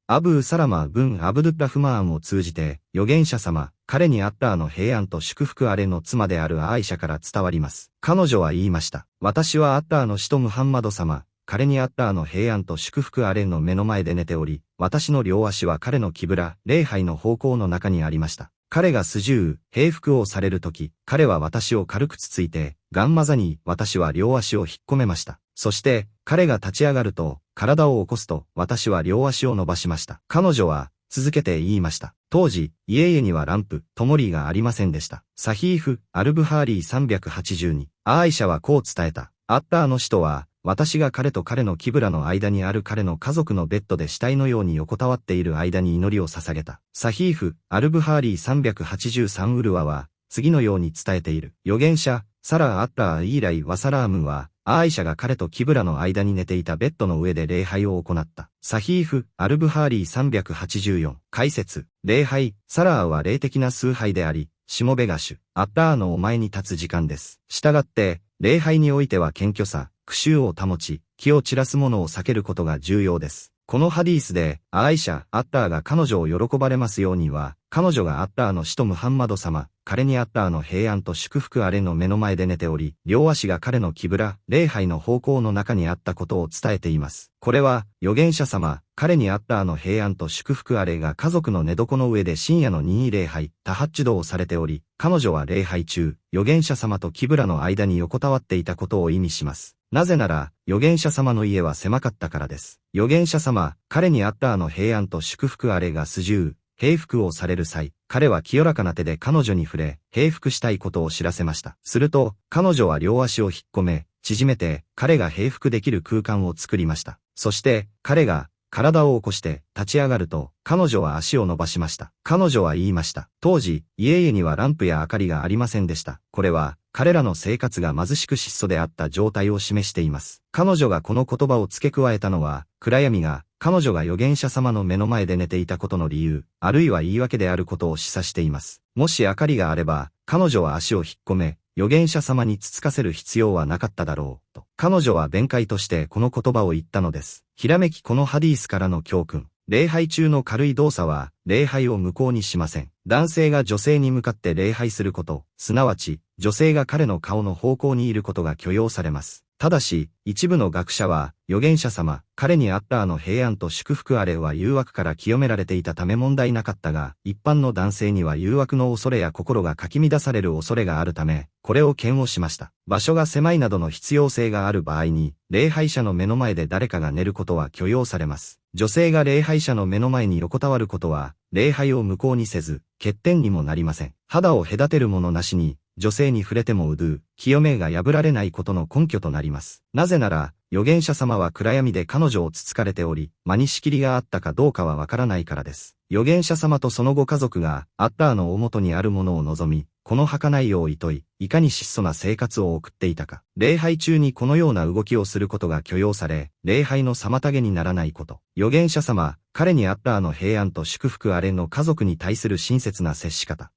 アブー・サラマー・ブン・アブドゥッラフマーンを通じて、預言者様、彼にアッラーの平安と祝福あれの妻であるアーイシャから伝わります。彼女は言いました。私はアッラーの使徒ムハンマド様、彼にアッラーの平安と祝福あれの目の前で寝ており、私の両足は彼のキブラ、礼拝の方向の中にありました。彼がスジュー、平服をされるとき、彼は私を軽くつついて、ガンマザに私は両足を引っ込めました。そして、彼が立ち上がると、体を起こすと、私は両足を伸ばしました。彼女は、続けて言いました。当時、家々にはランプ、灯りがありませんでした。サヒーフ、アルブハーリー382。アーイシャはこう伝えた。アッラーの使徒は、私が彼と彼のキブラの間にある彼の家族のベッドで死体のように横たわっている間に祈りを捧げた。サヒーフ、アルブハーリー383ウルワは、次のように伝えている。預言者、サラー・アッラー・イーライ・ワサラームは、アーイシャが彼とキブラの間に寝ていたベッドの上で礼拝を行った。サヒーフ、アルブハーリー384。解説。礼拝、サラーは霊的な崇拝であり、しもべが主、アッラーのお前に立つ時間です。したがって、礼拝においては謙虚さ、苦習を保ち、気を散らすものを避けることが重要です。このハディースで、アーイシャ、アッラーが彼女を喜ばれますようには、彼女がアッラーの使徒ムハンマド様、彼にアッラーの平安と祝福あれの目の前で寝ており、両足が彼のキブラ、礼拝の方向の中にあったことを伝えています。これは、預言者様、彼にアッラーの平安と祝福あれが家族の寝床の上で深夜の任意礼拝、タハッジュドをされており、彼女は礼拝中、預言者様とキブラの間に横たわっていたことを意味します。なぜなら、預言者様の家は狭かったからです。預言者様、彼にアッラーの平安と祝福あれがスジュー、平服をされる際、彼は清らかな手で彼女に触れ、平服したいことを知らせました。すると、彼女は両足を引っ込め、縮めて、彼が平服できる空間を作りました。そして、彼が、体を起こして立ち上がると、彼女は足を伸ばしました。彼女は言いました。当時、家々にはランプや明かりがありませんでした。これは、彼らの生活が貧しく質素であった状態を示しています。彼女がこの言葉を付け加えたのは、暗闇が、彼女が預言者様の目の前で寝ていたことの理由、あるいは言い訳であることを示唆しています。もし明かりがあれば、彼女は足を引っ込め、預言者様につつかせる必要はなかっただろう、と。彼女は弁解としてこの言葉を言ったのです。ひらめきこのハディースからの教訓。礼拝中の軽い動作は、礼拝を無効にしません。男性が女性に向かって礼拝すること、すなわち、女性が彼の顔の方向にいることが許容されます。ただし、一部の学者は、預言者様、彼にアッラーの平安と祝福あれは誘惑から清められていたため問題なかったが、一般の男性には誘惑の恐れや心がかき乱される恐れがあるため、これを嫌悪しました。場所が狭いなどの必要性がある場合に、礼拝者の目の前で誰かが寝ることは許容されます。女性が礼拝者の目の前に横たわることは、礼拝を無効にせず、欠点にもなりません。肌を隔てるものなしに、女性に触れてもウドゥ、清めが破られないことの根拠となります。なぜなら、預言者様は暗闇で彼女をつつかれており、間に仕切りがあったかどうかはわからないからです。預言者様とそのご家族が、アッラーのお元にあるものを望み、この儚い世を厭い、いかに質素な生活を送っていたか。礼拝中にこのような動きをすることが許容され、礼拝の妨げにならないこと。預言者様、彼にアッラーの平安と祝福あれの家族に対する親切な接し方。